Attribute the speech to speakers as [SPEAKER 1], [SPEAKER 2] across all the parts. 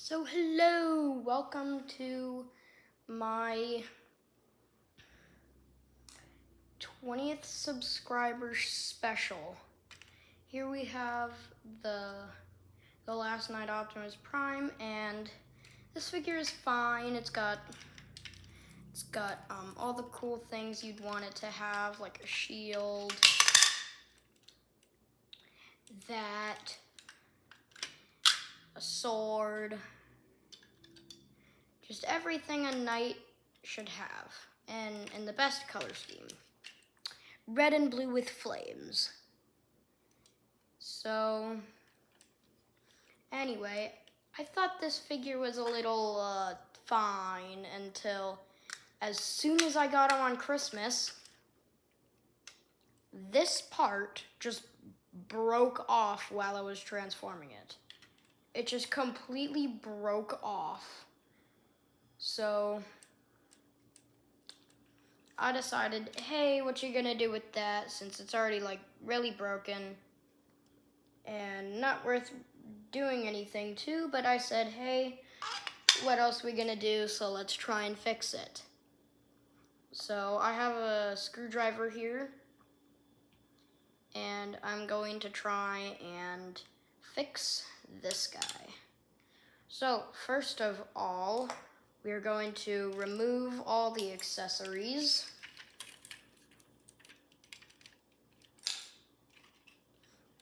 [SPEAKER 1] So hello, welcome to my 20th subscriber special. Here we have the last night Optimus Prime, and this figure is fine. It's got all the cool things you'd want it to have, like a shield, a sword, just everything a knight should have, and in the best color scheme. Red and blue with flames. So, anyway, I thought this figure was a little fine until as soon as I got him on Christmas, this part just broke off while I was transforming it. It just completely broke off. So I decided, hey, what you gonna do with that since it's already like really broken and not worth doing anything to, but I said, hey, what else are we gonna do, so let's try and fix it. So I have a screwdriver here, and I'm going to try and fix this guy. So first of all, we are going to remove all the accessories.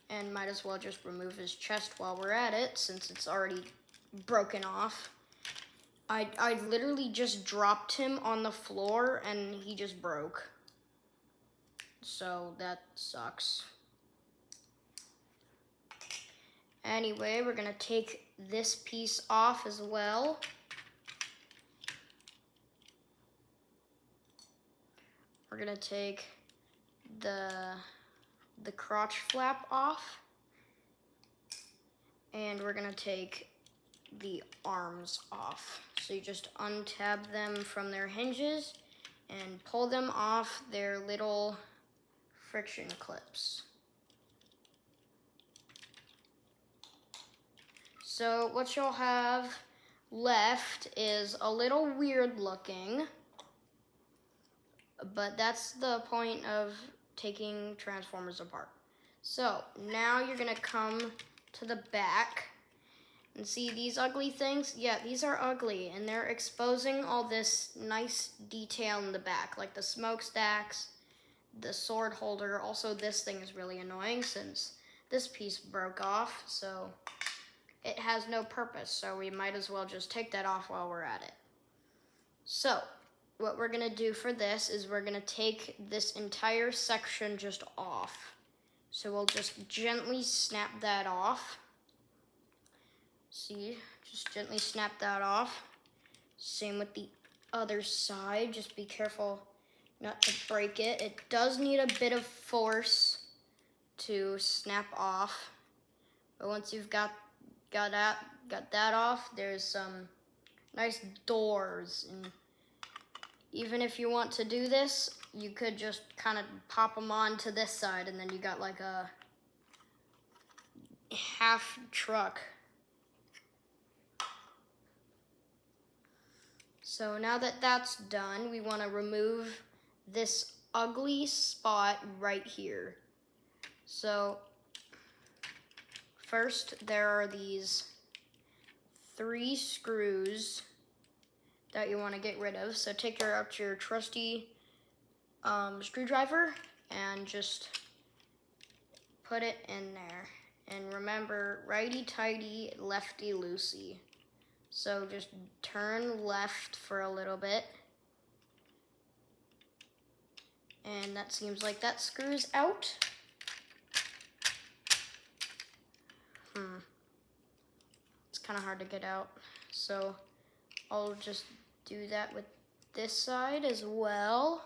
[SPEAKER 1] And might as well just remove his chest while we're at it, since it's already broken off. I literally just dropped him on the floor and he just broke. So that sucks. Anyway, we're gonna take this piece off as well. We're gonna take the crotch flap off, and we're gonna take the arms off. So you just untab them from their hinges and pull them off their little friction clips. So what you'll have left is a little weird looking, but that's the point of taking Transformers apart. So now you're gonna come to the back and see these ugly things. Yeah, these are ugly, and they're exposing all this nice detail in the back, like the smokestacks, the sword holder. Also, this thing is really annoying since this piece broke off, so it has no purpose, so we might as well just take that off while we're at it. So what we're gonna do for this is we're gonna take this entire section just off. So we'll just gently snap that off. See, just gently snap that off. Same with the other side, just be careful not to break it. It does need a bit of force to snap off, but once you've got that off, there's some nice doors, and even if you want to do this, you could just kind of pop them on to this side, and then you got like a half truck. So now that that's done, we want to remove this ugly spot right here. So first, there are these 3 screws that you want to get rid of. So take your trusty screwdriver and just put it in there. And remember, righty-tighty, lefty-loosey. So just turn left for a little bit. And that seems like that screws out. It's kind of hard to get out. So I'll just do that with this side as well.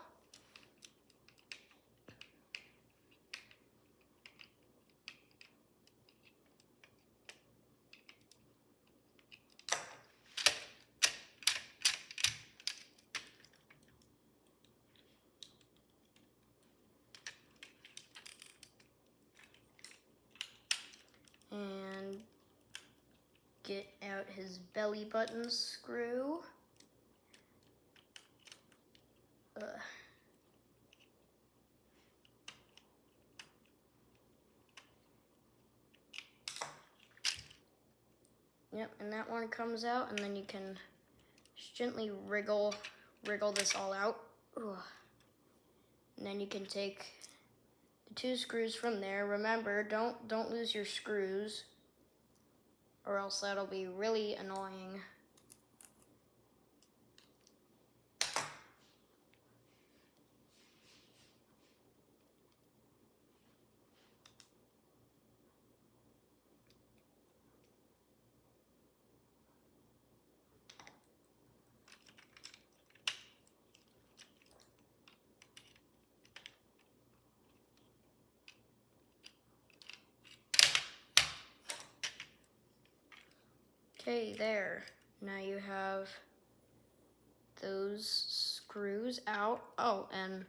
[SPEAKER 1] And get out his belly button screw. Yep, and that one comes out, and then you can just gently wriggle this all out. Ugh. And then you can take the 2 screws from there. Remember, don't lose your screws, or else that'll be really annoying. Okay, there. Now you have those screws out. Oh, and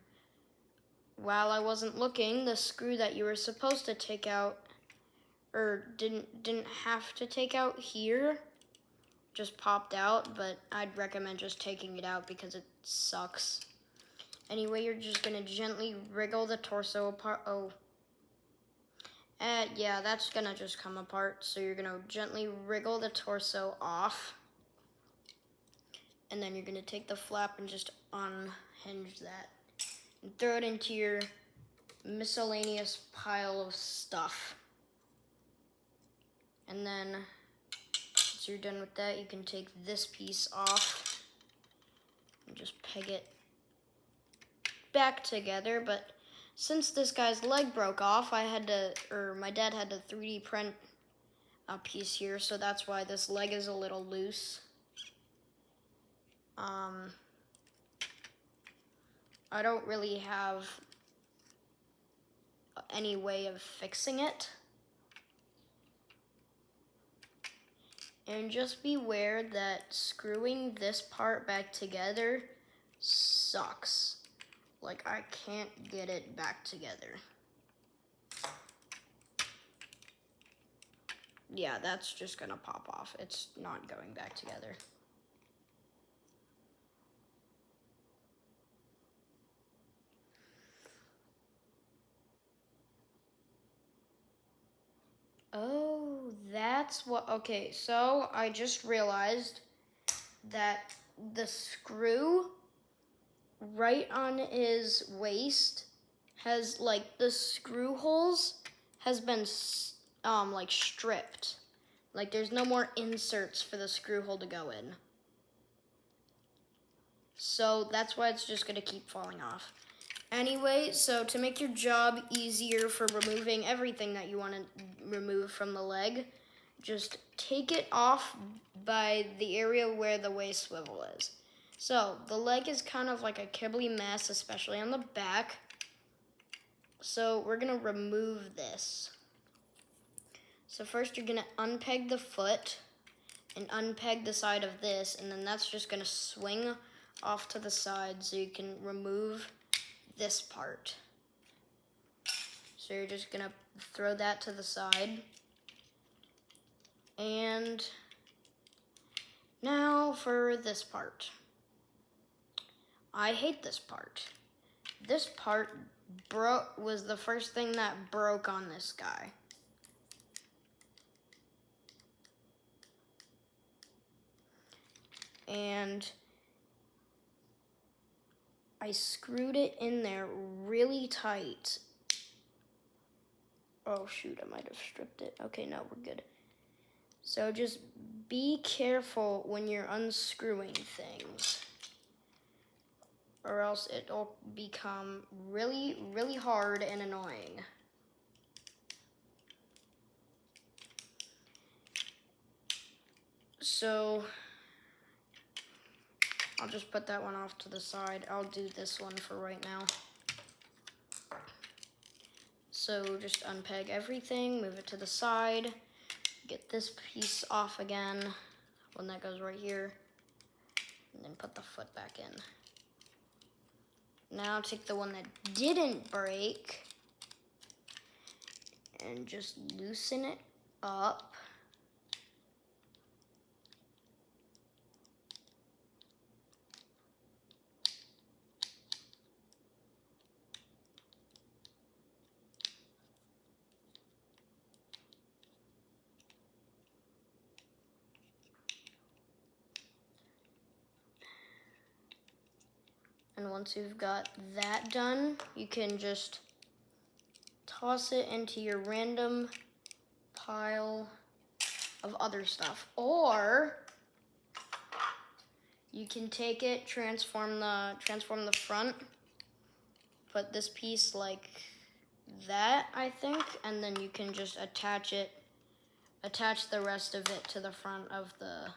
[SPEAKER 1] while I wasn't looking, the screw that you were supposed to take out, or didn't have to take out here, just popped out, but I'd recommend just taking it out because it sucks. Anyway, you're just gonna gently wriggle the torso apart. Oh. Yeah, that's gonna just come apart. So you're gonna gently wriggle the torso off. And then you're gonna take the flap and just unhinge that. And throw it into your miscellaneous pile of stuff. And then, once you're done with that, you can take this piece off and just peg it back together. But since this guy's leg broke off, my dad had to 3D print a piece here, so that's why this leg is a little loose. I don't really have any way of fixing it. And just beware that screwing this part back together sucks. Like, I can't get it back together. Yeah, that's just gonna pop off. It's not going back together. Oh, that's what, okay, so I just realized that the screw right on his waist has, like, the screw holes has been, like, stripped. Like, there's no more inserts for the screw hole to go in. So that's why it's just gonna keep falling off. Anyway, so to make your job easier for removing everything that you want to remove from the leg, just take it off by the area where the waist swivel is. So the leg is kind of like a kibbly mess, especially on the back. So we're gonna remove this. So first you're gonna unpeg the foot and unpeg the side of this, and then that's just gonna swing off to the side so you can remove this part. So you're just gonna throw that to the side. And now for this part. I hate this part. This part was the first thing that broke on this guy. And I screwed it in there really tight. Oh shoot, I might have stripped it. Okay, no, we're good. So just be careful when you're unscrewing things, or else it'll become really, really hard and annoying. So I'll just put that one off to the side. I'll do this one for right now. So just unpeg everything, move it to the side, get this piece off again, one that goes right here, and then put the foot back in. Now take the one that didn't break and just loosen it up. And once you've got that done, you can just toss it into your random pile of other stuff. Or you can take it, transform the front, put this piece like that, I think, and then you can just attach the rest of it to the front of the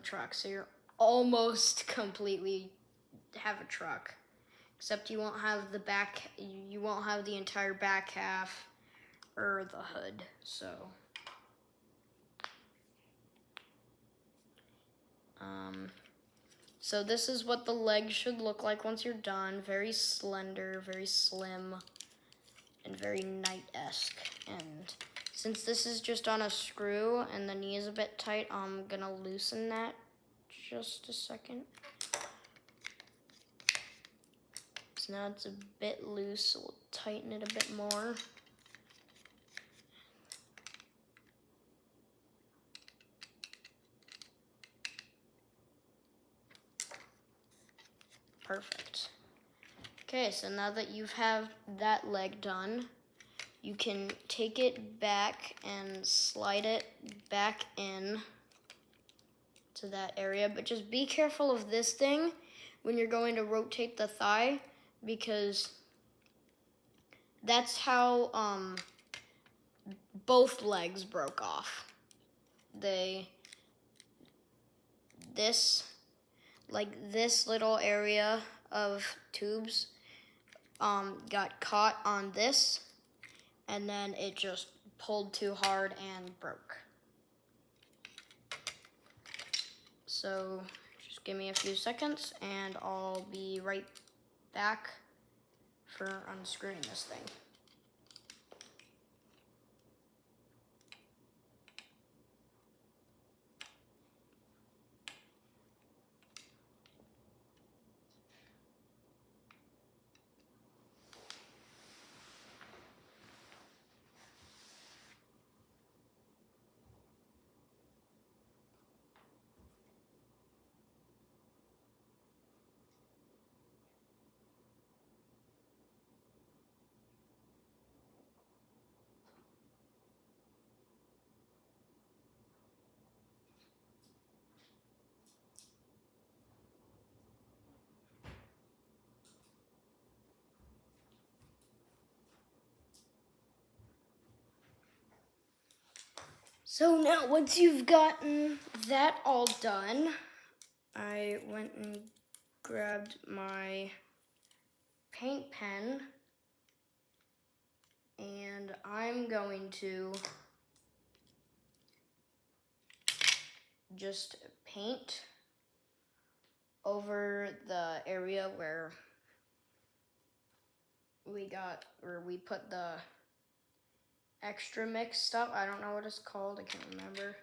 [SPEAKER 1] truck. So you're almost completely have a truck, except you won't have the back, you won't have the entire back half or the hood. So this is what the legs should look like once you're done. Very slender, very slim, and very knight-esque. And since this is just on a screw and the knee is a bit tight, I'm gonna loosen that just a second. So now it's a bit loose, so we'll tighten it a bit more. Perfect. Okay, so now that you have that leg done, you can take it back and slide it back in to that area, but just be careful of this thing when you're going to rotate the thigh, because that's how both legs broke off. This little area of tubes got caught on this, and then it just pulled too hard and broke. So just give me a few seconds and I'll be right back for unscrewing this thing. So now, once you've gotten that all done, I went and grabbed my paint pen, and I'm going to just paint over the area where we put the extra mix stuff. I don't know what it's called, I can't remember.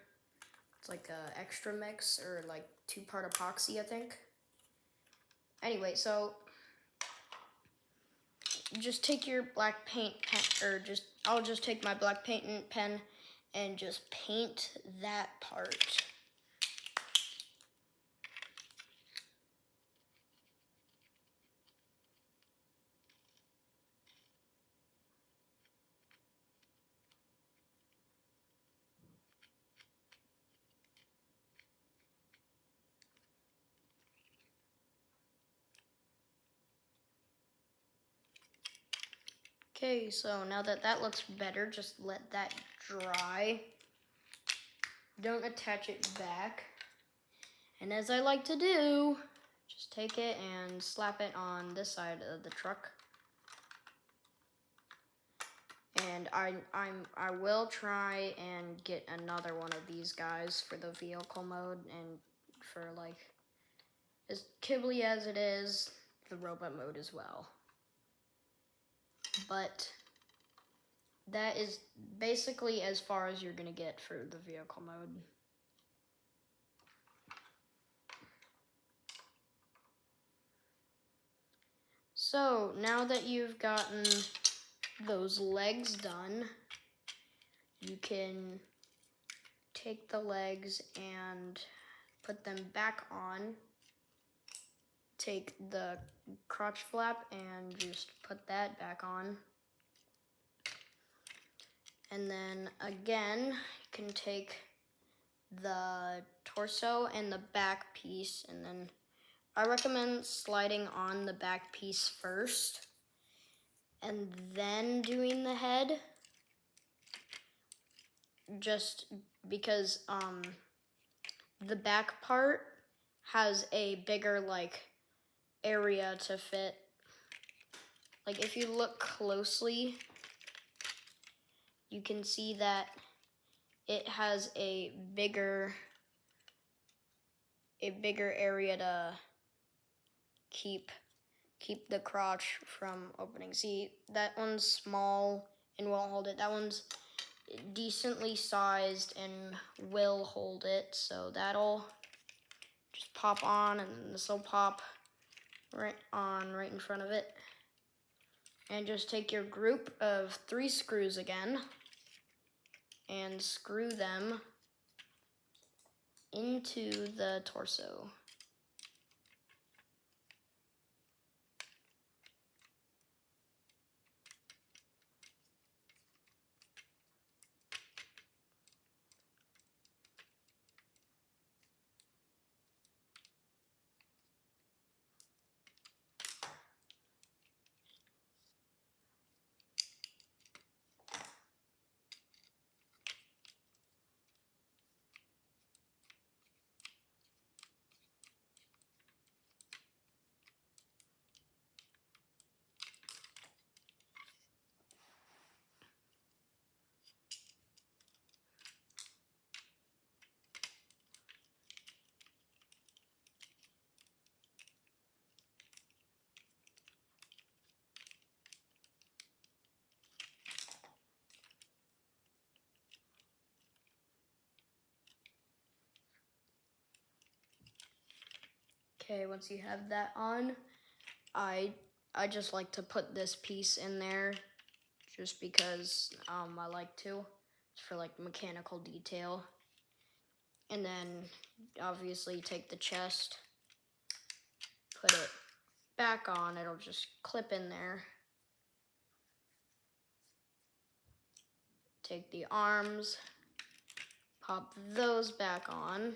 [SPEAKER 1] It's like a extra mix or like 2-part epoxy, I think. Anyway, so just take your black paint pen, I'll just take my black paint pen and just paint that part. Okay, so now that that looks better, just let that dry. Don't attach it back. And as I like to do, just take it and slap it on this side of the truck. And I will try and get another one of these guys for the vehicle mode, and for like as kibbly as it is, the robot mode as well. But that is basically as far as you're gonna get for the vehicle mode. So now that you've gotten those legs done, you can take the legs and put them back on. take the crotch flap and just put that back on. And then again, you can take the torso and the back piece, and then I recommend sliding on the back piece first and then doing the head, just because the back part has a bigger like area to fit. Like if you look closely, you can see that it has a bigger area to keep the crotch from opening. See, that one's small and won't hold it. That one's decently sized and will hold it. So that'll just pop on, and then this will pop right on right in front of it. And just take your group of 3 screws again and screw them into the torso. Okay, once you have that on, I just like to put this piece in there just because I like to. It's for like mechanical detail. And then obviously take the chest, put it back on, it'll just clip in there. Take the arms, pop those back on.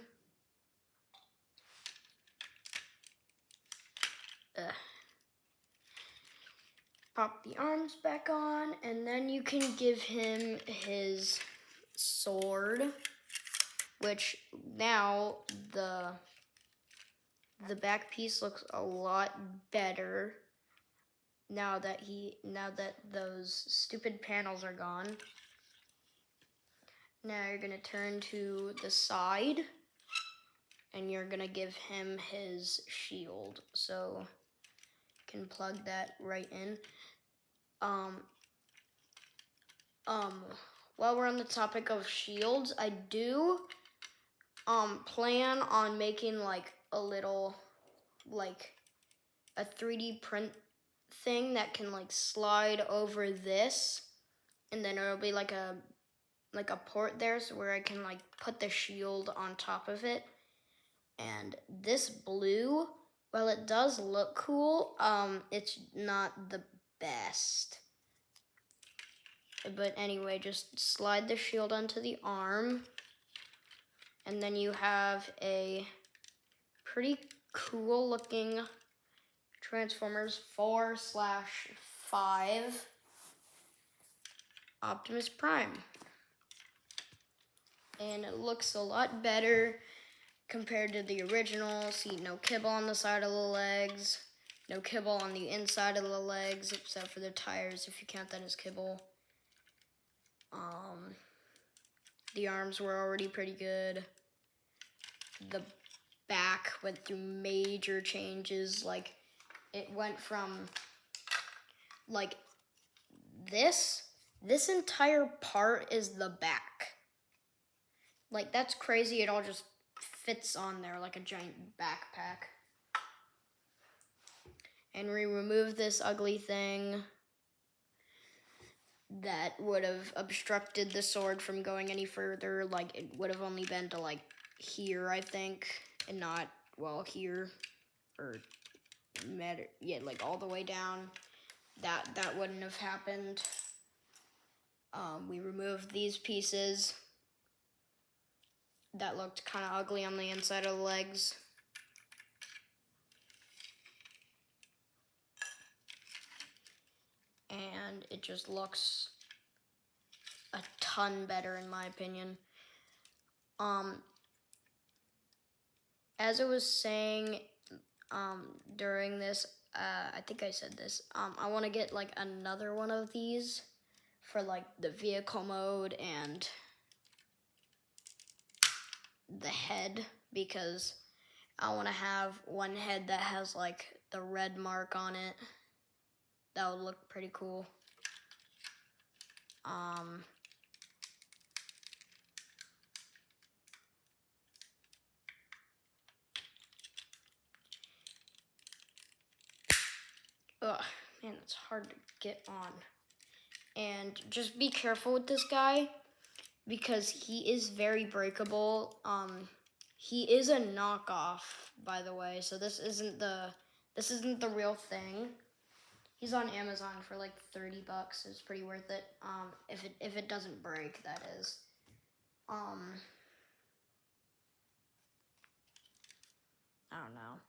[SPEAKER 1] Pop the arms back on, and then you can give him his sword, which now the back piece looks a lot better now that those stupid panels are gone. Now you're gonna turn to the side and you're gonna give him his shield. So you can plug that right in. While we're on the topic of shields, I do plan on making like a little, like a 3D print thing that can like slide over this, and then it'll be like a port there, so where I can like put the shield on top of it. And this blue, while it does look cool, it's not the best. But anyway, just slide the shield onto the arm, and then you have a pretty cool looking Transformers 4/5 Optimus Prime. And it looks a lot better compared to the original. See, no kibble on the side of the legs, no kibble on the inside of the legs, except for the tires, if you count that as kibble. The arms were already pretty good. The back went through major changes. Like, it went from, like, this entire part is the back. Like, that's crazy. It all just fits on there like a giant backpack. And we remove this ugly thing that would have obstructed the sword from going any further. Like, it would have only been to like here, I think, and not, well, here, or matter, yeah, like all the way down, that wouldn't have happened. We removed these pieces that looked kind of ugly on the inside of the legs. And it just looks a ton better in my opinion. As I was saying during this, I think I said this, I want to get like another one of these for like the vehicle mode and the head, because I want to have one head that has like the red mark on it. That would look pretty cool. Ugh, man, it's hard to get on. And just be careful with this guy, because he is very breakable. He is a knockoff, by the way, so this isn't the real thing. He's on Amazon for like $30. It's pretty worth it. If it doesn't break, that is. I don't know.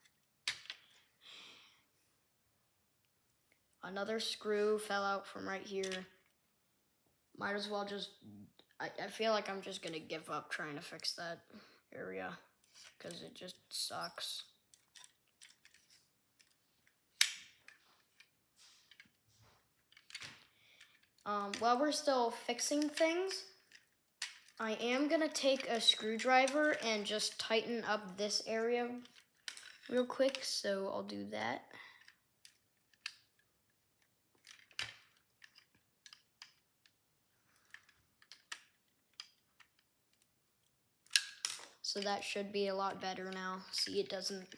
[SPEAKER 1] Another screw fell out from right here. Might as well just, I feel like I'm just gonna give up trying to fix that area, because it just sucks. While we're still fixing things, I am gonna take a screwdriver and just tighten up this area real quick, so I'll do that. So that should be a lot better now. See, it doesn't.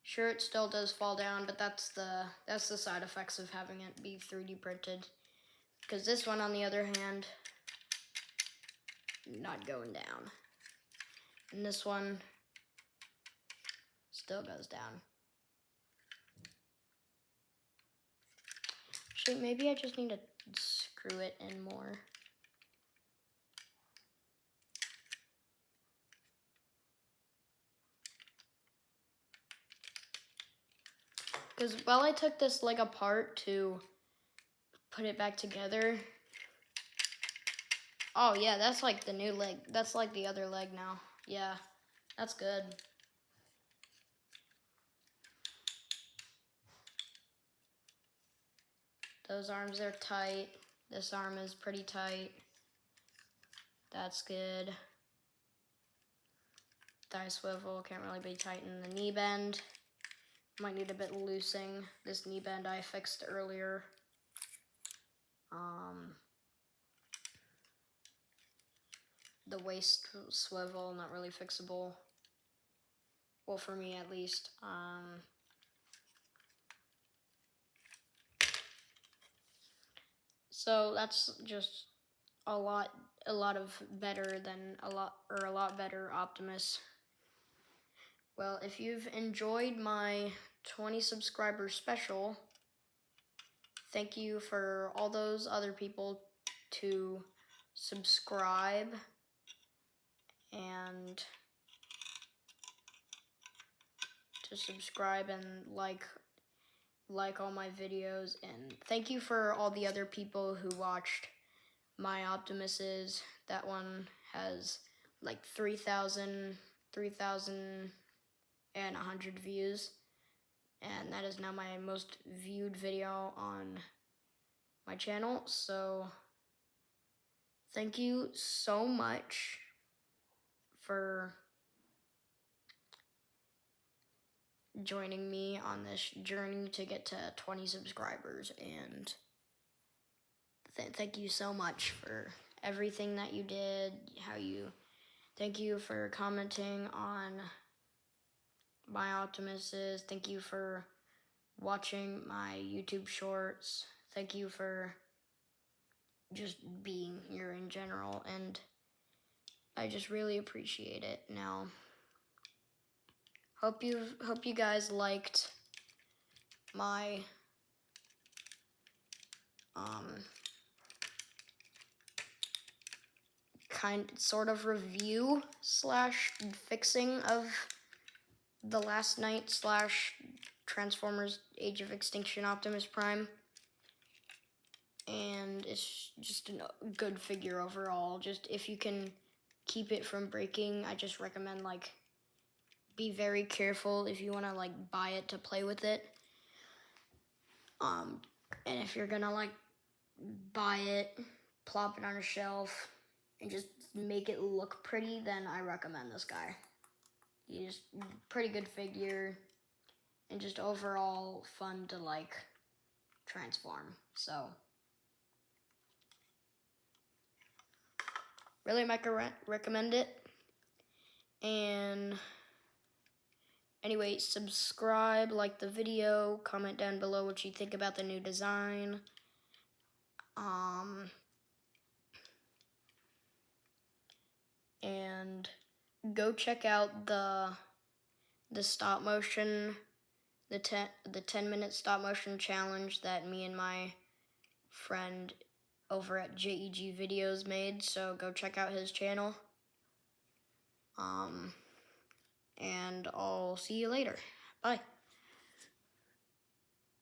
[SPEAKER 1] Sure, it still does fall down, but that's the side effects of having it be 3D printed. Because this one, on the other hand, not going down. And this one still goes down. Actually, maybe I just need to screw it in more. Because while I took this leg apart to put it back together, oh yeah, that's like the new leg. That's like the other leg now. Yeah, that's good. Those arms are tight. This arm is pretty tight. That's good. Thigh swivel, can't really be tightened. The knee bend, might need a bit loosing. This knee bend I fixed earlier. The waist swivel, not really fixable. Well, for me at least. So that's just a lot better Optimus. Well, if you've enjoyed my 20 subscriber special, thank you for all those other people to subscribe and like all my videos, and thank you for all the other people who watched my Optimuses. That one has like 3,100 views, and that is now my most viewed video on my channel. So thank you so much for joining me on this journey to get to 20 subscribers, and thank you so much for everything that you did, thank you for commenting on my Optimuses, thank you for watching my YouTube shorts, thank you for just being here in general, and I just really appreciate it. Now, Hope you guys liked my sort of review slash fixing of the last night slash Transformers Age of Extinction Optimus Prime. And it's just a good figure overall. Just if you can keep it from breaking, I just recommend like be very careful if you want to like buy it to play with it. And if you're gonna like buy it, plop it on a shelf, and just make it look pretty, then I recommend this guy. He's a pretty good figure and just overall fun to like transform. So really recommend it. And anyway, subscribe, like the video, comment down below what you think about the new design. And go check out the stop motion, the 10-minute stop motion challenge that me and my friend over at JEG Videos made. So go check out his channel. And I'll see you later. Bye.